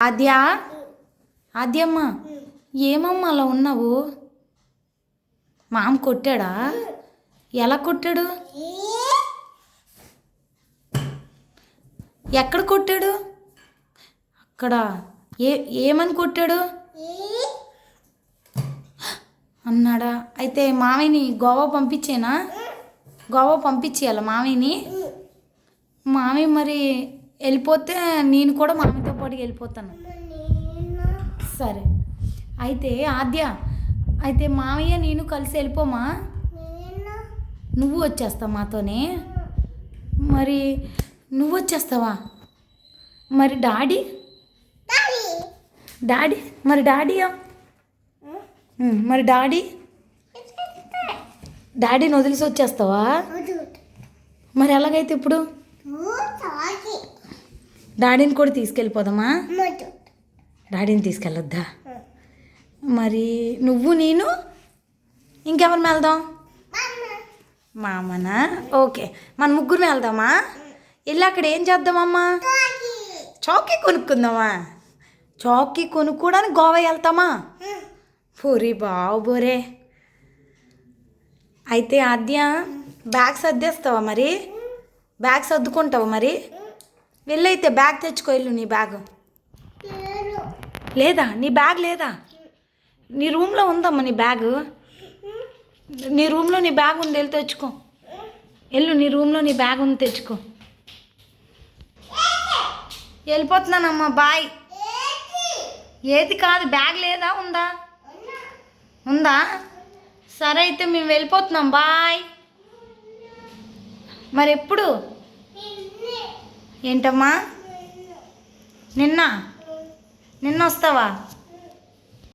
ఆద్య ఆద్యమ్మ ఏమమ్మా అలా ఉన్నావు? మామ కొట్టాడా? ఎలా కొట్టాడు? ఎక్కడ కొట్టాడు? అక్కడ ఏమని కొట్టాడు అన్నాడా? అయితే మామయ్యని గోవా పంపించేనా? గోవా పంపించేయాల మామయ్యని. మామయ్య మరి వెళ్ళిపోతే నేను కూడా మామయ్యతో పాటు వెళ్ళిపోతాను. సరే అయితే ఆద్య, అయితే మామయ్య నేను కలిసి వెళ్ళిపోమా? నువ్వు వచ్చేస్తావు మాతోనే? మరి నువ్వు వచ్చేస్తావా? మరి డాడీ మరి డాడీయా? మరి డాడీని వదిలేసి వచ్చేస్తావా? మరి ఎలాగైతే ఇప్పుడు డాడీని కూడా తీసుకెళ్ళిపోదామా? డాడీని తీసుకెళ్ళొద్దా? మరి నువ్వు నేను ఇంకెవరిని వెళ్దాం? మామనా? ఓకే, మన ముగ్గురు వెళ్దామా? వెళ్ళి అక్కడ ఏం చేద్దామమ్మా? చౌకీ కొనుక్కుందామా? చౌకీ కొనుక్కోవడానికి గోవా వెళ్తామా? పూరి బావు బోరే. అయితే ఆద్య బ్యాగ్ సర్దేస్తావా? మరి బ్యాగ్ సర్దుకుంటావా? మరి వెళ్ళైతే బ్యాగ్ తెచ్చుకో. వెళ్ళు, నీ బ్యాగ్ లేదా? నీ బ్యాగ్ లేదా? నీ రూమ్లో ఉందమ్మా నీ బ్యాగు. నీ రూమ్లో నీ బ్యాగ్ ఉంది, వెళ్ళి తెచ్చుకో. వెళ్ళు, నీ రూమ్లో నీ బ్యాగ్ ఉంది, తెచ్చుకో. వెళ్ళిపోతున్నానమ్మా, బాయ్. ఏది కాదు, బ్యాగ్ లేదా? ఉందా? సరే అయితే మేము వెళ్ళిపోతున్నాం, బాయ్. మరి ఎప్పుడు? ఏంటమ్మా? నిన్న వస్తావా?